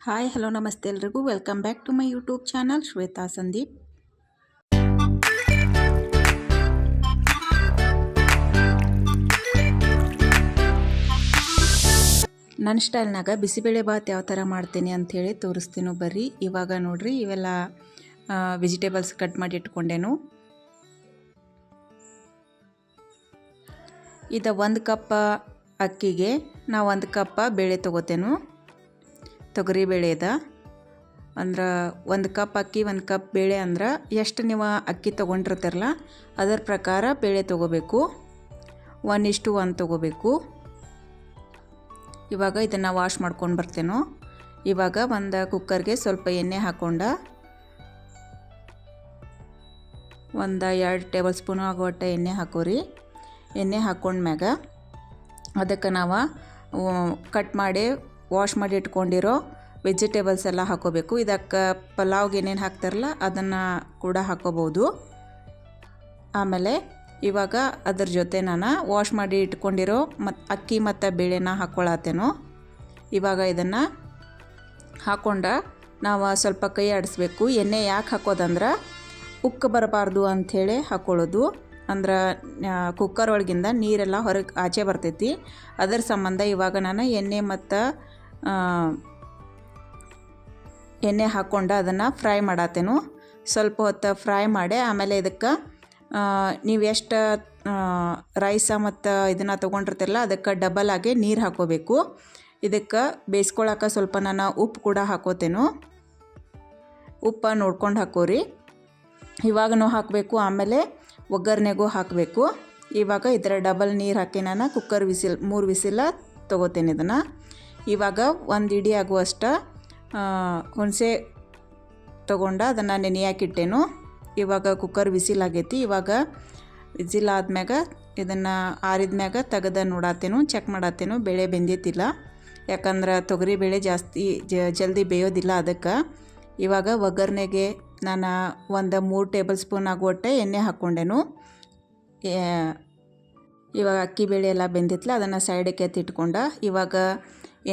Hi hello ನಮಸ್ತೆ ಎಲ್ರಿಗೂ welcome back to my YouTube channel Shweta Sandeep. ನನ್ನ ಸ್ಟೈಲ್ನಾಗ ಬಿಸಿಬೇಳೆ ಬಾತ್ ಯಾವ ಥರ ಮಾಡ್ತೀನಿ ಅಂಥೇಳಿ ತೋರಿಸ್ತೀನೋ ಬರ್ರಿ. ಇವಾಗ ನೋಡ್ರಿ ಇವೆಲ್ಲ ವೆಜಿಟೇಬಲ್ಸ್ ಕಟ್ ಮಾಡಿ ಇಟ್ಕೊಂಡೇನು. ಇದು 1 ಕಪ್ ಅಕ್ಕಿಗೆ ನಾವು 1 ಕಪ್ ಬೇಳೆ ತೊಗೋತೇನು. ತೊಗರಿ ಬೇಳೆ ಇದೆ ಅಂದ್ರೆ 1 ಕಪ್ ಅಕ್ಕಿ 1 ಕಪ್ ಬೇಳೆ ಅಂದ್ರೆ ಎಷ್ಟು ನೀವು ಅಕ್ಕಿ ತೊಗೊಂಡಿರ್ತೀರಲ್ಲ ಅದರ ಪ್ರಕಾರ ಬೇಳೆ ತೊಗೋಬೇಕು. 1:1 ತೊಗೋಬೇಕು. ಇವಾಗ ಇದನ್ನು ವಾಶ್ ಮಾಡ್ಕೊಂಡು ಬರ್ತೇನೋ. ಇವಾಗ ಒಂದು ಕುಕ್ಕರ್ಗೆ ಸ್ವಲ್ಪ ಎಣ್ಣೆ ಹಾಕ್ಕೊಂಡು ಒಂದು 2 ಟೇಬಲ್ ಸ್ಪೂನ್ ಆಗುವಟ್ಟ ಎಣ್ಣೆ ಹಾಕೋರಿ. ಎಣ್ಣೆ ಹಾಕ್ಕೊಂಡ್ಮ್ಯಾಗ ಅದಕ್ಕೆ ನಾವು ಕಟ್ ಮಾಡಿ ವಾಶ್ ಮಾಡಿ ಇಟ್ಕೊಂಡಿರೋ ವೆಜಿಟೇಬಲ್ಸ್ ಎಲ್ಲ ಹಾಕೋಬೇಕು. ಇದಕ್ಕೆ ಪಲಾವ್ಗೆ ಏನೇನು ಹಾಕ್ತಾರಲ್ಲ ಅದನ್ನು ಕೂಡ ಹಾಕೋಬೋದು. ಆಮೇಲೆ ಇವಾಗ ಅದ್ರ ಜೊತೆ ನಾನು ವಾಶ್ ಮಾಡಿ ಇಟ್ಕೊಂಡಿರೋ ಅಕ್ಕಿ ಮತ್ತು ಬೇಳೆನ ಹಾಕ್ಕೊಳತ್ತೇನೋ. ಇವಾಗ ಇದನ್ನು ಹಾಕ್ಕೊಂಡು ನಾವು ಸ್ವಲ್ಪ ಕೈ ಆಡಿಸ್ಬೇಕು. ಎಣ್ಣೆ ಯಾಕೆ ಹಾಕೋದಂದ್ರೆ ಉಕ್ಕು ಬರಬಾರ್ದು ಅಂಥೇಳಿ ಹಾಕ್ಕೊಳ್ಳೋದು. ಅಂದ್ರೆ ಕುಕ್ಕರ್ ಒಳಗಿಂದ ನೀರೆಲ್ಲ ಹೊರಗೆ ಆಚೆ ಬರ್ತೈತಿ. ಅದರ ಸಂಬಂಧ ಇವಾಗ ನಾನು ಎಣ್ಣೆ ಹಾಕ್ಕೊಂಡು ಅದನ್ನು ಫ್ರೈ ಮಾಡತ್ತೇನು. ಸ್ವಲ್ಪ ಹೊತ್ತು ಫ್ರೈ ಮಾಡಿ ಆಮೇಲೆ ಇದಕ್ಕೆ ನೀವು ಎಷ್ಟು ರೈಸ ಮತ್ತು ಇದನ್ನು ತೊಗೊಂಡಿರ್ತಿರಲ್ಲ ಅದಕ್ಕೆ ಡಬಲ್ ಆಗಿ ನೀರು ಹಾಕೋಬೇಕು. ಇದಕ್ಕೆ ಬೇಯಿಸ್ಕೊಳಕ್ಕೆ ಸ್ವಲ್ಪ ನಾನು ಉಪ್ಪು ಕೂಡ ಹಾಕೋತೇನು. ಉಪ್ಪು ನೋಡ್ಕೊಂಡು ಹಾಕೋರಿ. ಇವಾಗೂ ಹಾಕಬೇಕು, ಆಮೇಲೆ ಒಗ್ಗರಣೆಗೂ ಹಾಕಬೇಕು. ಇವಾಗ ಇದರ ಡಬಲ್ ನೀರು ಹಾಕಿ ನಾನು ಕುಕ್ಕರ್ 3 ವಿಸಿಲ ತೊಗೋತೇನೆ ಇದನ್ನು. ಇವಾಗ 1 ಇಡಿ ಆಗುವಷ್ಟು ಹುಣಸೆ ತೊಗೊಂಡು ಅದನ್ನು ನೆನೆಯಾಕಿಟ್ಟೇನು. ಇವಾಗ ಕುಕ್ಕರ್ ವಿಸಿಲ್ ಆಗೈತಿ. ಇವಾಗ ವಿಸಿಲ್ ಆದ್ಮ್ಯಾಗ ಇದನ್ನು ಆರಿದ್ಮ್ಯಾಗ ತೆಗೆದು ನೋಡತ್ತೇನು, ಚೆಕ್ ಮಾಡತ್ತೇನು ಬೇಳೆ ಬೆಂದೈತಿಲ್ಲ. ಯಾಕಂದ್ರೆ ತೊಗರಿ ಬೇಳೆ ಜಾಸ್ತಿ ಜಲ್ದಿ ಬೇಯೋದಿಲ್ಲ ಅದಕ್ಕೆ. ಇವಾಗ ಒಗ್ಗರಣೆಗೆ ನಾನು ಒಂದು 3 ಟೇಬಲ್ ಸ್ಪೂನ್ ಆಗುವಟ್ಟೆ ಎಣ್ಣೆ ಹಾಕ್ಕೊಂಡೇನು. ಇವಾಗ ಅಕ್ಕಿ ಬೇಳೆ ಎಲ್ಲ ಬೆಂದಿತ್ತಲ್ಲ ಅದನ್ನು ಸೈಡಕ್ಕೆ ಎತ್ತಿಟ್ಕೊಂಡು ಇವಾಗ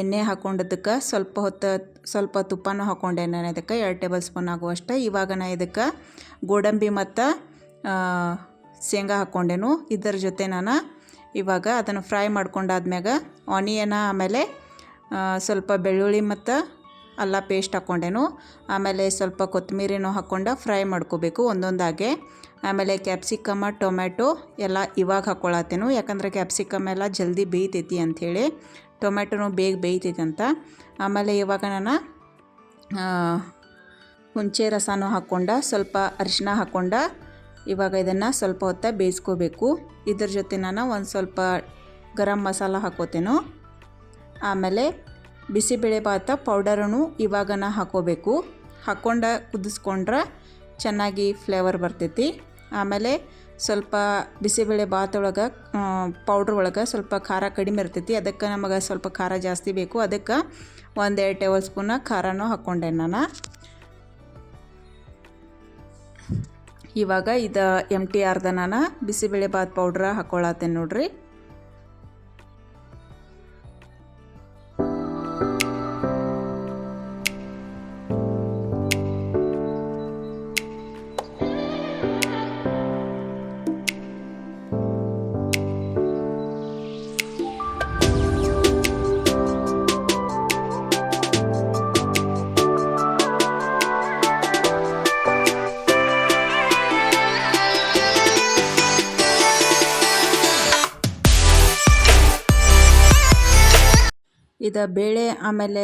ಎಣ್ಣೆ ಹಾಕ್ಕೊಂಡದಕ್ಕೆ ಸ್ವಲ್ಪ ತುಪ್ಪನೂ ಹಾಕ್ಕೊಂಡೆ ನಾನು. ಇದಕ್ಕೆ 2 ಟೇಬಲ್ ಸ್ಪೂನ್ ಆಗುವಷ್ಟು. ಇವಾಗ ನಾನು ಇದಕ್ಕೆ ಗೋಡಂಬಿ ಮತ್ತು ಶೇಂಗಾ ಹಾಕ್ಕೊಂಡೇನು. ಇದರ ಜೊತೆ ನಾನು ಇವಾಗ ಅದನ್ನು ಫ್ರೈ ಮಾಡ್ಕೊಂಡಾದ್ಮ್ಯಾಗ ಆನಿಯನ, ಆಮೇಲೆ ಸ್ವಲ್ಪ ಬೆಳ್ಳುಳ್ಳಿ ಮತ್ತು ಅಲ್ಲ ಪೇಸ್ಟ್ ಹಾಕ್ಕೊಂಡೇನು. ಆಮೇಲೆ ಸ್ವಲ್ಪ ಕೊತ್ತಂಬರಿನೂ ಹಾಕ್ಕೊಂಡು ಫ್ರೈ ಮಾಡ್ಕೋಬೇಕು ಒಂದೊಂದಾಗೆ. ಆಮೇಲೆ ಕ್ಯಾಪ್ಸಿಕಮ್ಮ, ಟೊಮ್ಯಾಟೊ ಎಲ್ಲ ಇವಾಗ ಹಾಕ್ಕೊಳತ್ತೇನು. ಯಾಕಂದರೆ ಕ್ಯಾಪ್ಸಿಕಮ್ ಎಲ್ಲ ಜಲ್ದಿ ಬೇಯ್ತೈತಿ ಅಂಥೇಳಿ, ಟೊಮ್ಯಾಟೊನೂ ಬೇಗ ಬೇಯ್ತೈತಿ ಅಂತ. ಆಮೇಲೆ ಇವಾಗ ನಾನು ಹುಣಸೆ ರಸನೂ ಹಾಕ್ಕೊಂಡು ಸ್ವಲ್ಪ ಅರಿಶಿನ ಹಾಕ್ಕೊಂಡು ಇವಾಗ ಇದನ್ನು ಸ್ವಲ್ಪ ಹೊತ್ತು ಬೇಯಿಸ್ಕೋಬೇಕು. ಇದ್ರ ಜೊತೆ ನಾನು ಒಂದು ಸ್ವಲ್ಪ ಗರಂ ಮಸಾಲ ಹಾಕೋತೇನು. ಆಮೇಲೆ ಬಿಸಿಬೇಳೆ ಭಾತ ಪೌಡರನ್ನು ಇವಾಗ ಹಾಕೋಬೇಕು. ಹಾಕ್ಕೊಂಡು ಕುದಿಸ್ಕೊಂಡ್ರೆ ಚೆನ್ನಾಗಿ ಫ್ಲೇವರ್ ಬರ್ತೈತಿ. ಆಮೇಲೆ ಸ್ವಲ್ಪ ಬಿಸಿಬೇಳೆ ಭಾತ್ ಒಳಗೆ ಪೌಡ್ರ್ ಒಳಗೆ ಸ್ವಲ್ಪ ಖಾರ ಕಡಿಮೆ ಇರ್ತೈತಿ. ಅದಕ್ಕೆ ನಮಗೆ ಸ್ವಲ್ಪ ಖಾರ ಜಾಸ್ತಿ ಬೇಕು. ಅದಕ್ಕೆ 1-2 ಟೇಬಲ್ ಸ್ಪೂನ ಖಾರನೂ ಹಾಕ್ಕೊಂಡೆ ನಾನು. ಇವಾಗ ಇದು MTRದ ನಾನು ಬಿಸಿಬೇಳೆ ಭಾತ್ ಪೌಡ್ರ ಹಾಕ್ಕೊಳತ್ತೇನೆ ನೋಡ್ರಿ. ಇದು ಬೇಳೆ ಆಮೇಲೆ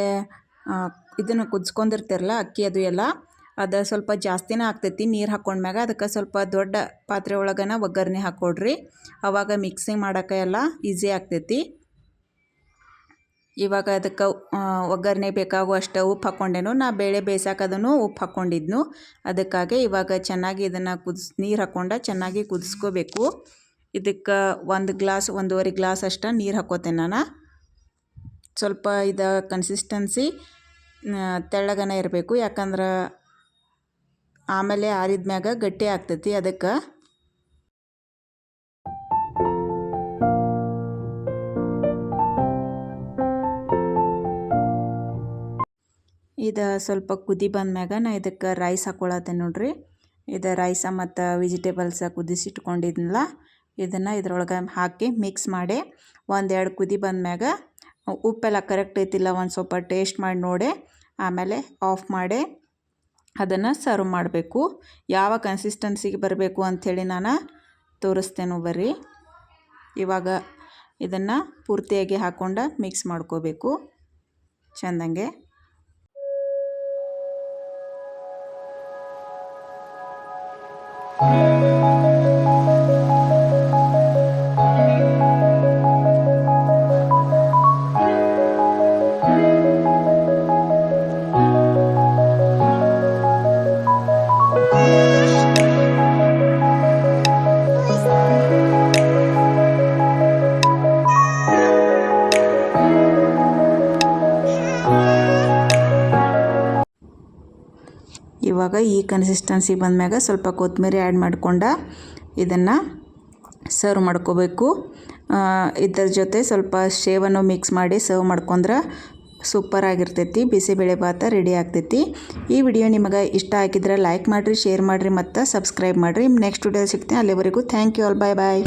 ಇದನ್ನು ಕುದಿಸ್ಕೊಂಡಿರ್ತಿರಲ್ಲ ಅಕ್ಕಿ ಅದು ಎಲ್ಲ ಅದು ಸ್ವಲ್ಪ ಜಾಸ್ತಿನೇ ಆಗ್ತೈತಿ ನೀರು ಹಾಕ್ಕೊಂಡ್ಮ್ಯಾಗ. ಅದಕ್ಕೆ ಸ್ವಲ್ಪ ದೊಡ್ಡ ಪಾತ್ರೆ ಒಳಗನ ಒಗ್ಗರಣೆ ಹಾಕ್ಕೊಡ್ರಿ. ಆವಾಗ ಮಿಕ್ಸಿಂಗ್ ಮಾಡೋಕ್ಕೆ ಎಲ್ಲ ಈಸಿ ಆಗ್ತೈತಿ. ಇವಾಗ ಅದಕ್ಕೆ ಒಗ್ಗರಣೆ ಬೇಕಾಗುವಷ್ಟು ಉಪ್ಪು ಹಾಕ್ಕೊಂಡೇನು. ನಾ ಬೇಳೆ ಬೇಯಿಸಾಕದನ್ನು ಉಪ್ಪು ಹಾಕ್ಕೊಂಡಿದ್ನು. ಅದಕ್ಕಾಗಿ ಇವಾಗ ಚೆನ್ನಾಗಿ ಇದನ್ನು ನೀರು ಹಾಕ್ಕೊಂಡು ಚೆನ್ನಾಗಿ ಕುದಿಸ್ಕೋಬೇಕು. ಇದಕ್ಕೆ 1 ಗ್ಲಾಸ್ 1.5 ಗ್ಲಾಸ್ ಅಷ್ಟು ನೀರು ಹಾಕ್ಕೋತೇನೆ ನಾನು. ಸ್ವಲ್ಪ ಇದು ಕನ್ಸಿಸ್ಟೆನ್ಸಿ ತೆಳ್ಳಗನ ಇರಬೇಕು. ಯಾಕಂದ್ರೆ ಆಮೇಲೆ ಆರಿದ್ಮ್ಯಾಗ ಗಟ್ಟಿ ಆಗ್ತೈತಿ. ಅದಕ್ಕೆ ಇದು ಸ್ವಲ್ಪ ಕುದಿ ಬಂದ್ಮ್ಯಾಗ ನಾ ಇದಕ್ಕೆ ರೈಸ್ ಹಾಕ್ಕೊಳತ್ತೇನೆ ನೋಡ್ರಿ. ಇದು ರೈಸ ಮತ್ತು ವೆಜಿಟೇಬಲ್ಸ ಕುದಿಸಿಟ್ಕೊಂಡಿದ್ನಲ್ಲ ಇದನ್ನು ಇದ್ರೊಳಗೆ ಹಾಕಿ ಮಿಕ್ಸ್ ಮಾಡಿ 1-2 ಕುದಿ ಬಂದ್ಮ್ಯಾಗ ಉಪ್ಪೆಲ್ಲ ಕರೆಕ್ಟ್ ಐತಿಲ್ಲ ಒಂದು ಸ್ವಲ್ಪ ಟೇಸ್ಟ್ ಮಾಡಿ ನೋಡಿ ಆಮೇಲೆ ಆಫ್ ಮಾಡಿ ಅದನ್ನು ಸರ್ವ್ ಮಾಡಬೇಕು. ಯಾವ ಕನ್ಸಿಸ್ಟೆನ್ಸಿಗೆ ಬರಬೇಕು ಅಂಥೇಳಿ ನಾನು ತೋರಿಸ್ತೇನೆ ಬರ್ರಿ. ಇವಾಗ ಇದನ್ನು ಪೂರ್ತಿಯಾಗಿ ಹಾಕ್ಕೊಂಡು ಮಿಕ್ಸ್ ಮಾಡ್ಕೋಬೇಕು ಚೆಂದಂಗೆ. ಇವಾಗ ಈ ಕನ್ಸಿಸ್ಟೆನ್ಸಿ ಬಂದಮ್ಯಾಗ ಸ್ವಲ್ಪ ಕೊತ್ತಂಬರಿ ಆ್ಯಡ್ ಮಾಡ್ಕೊಂಡು ಇದನ್ನು ಸರ್ವ್ ಮಾಡ್ಕೋಬೇಕು. ಇದರ ಜೊತೆ ಸ್ವಲ್ಪ ಶೇವನ್ನು ಮಿಕ್ಸ್ ಮಾಡಿ ಸರ್ವ್ ಮಾಡ್ಕೊಂಡ್ರೆ ಸೂಪರ್ ಆಗಿರ್ತೈತಿ. ಬಿಸಿಬೇಳೆಭಾತ ರೆಡಿ ಆಗ್ತೈತಿ. ಈ ವಿಡಿಯೋ ನಿಮಗೆ ಇಷ್ಟ ಆಗಿದ್ರೆ ಲೈಕ್ ಮಾಡಿರಿ, ಶೇರ್ ಮಾಡಿರಿ ಮತ್ತು ಸಬ್ಸ್ಕ್ರೈಬ್ ಮಾಡಿರಿ. ನೆಕ್ಸ್ಟ್ ವಿಡಿಯೋ ಸಿಗ್ತೀನಿ. ಅಲ್ಲಿವರೆಗೂ thank you all. Bye bye.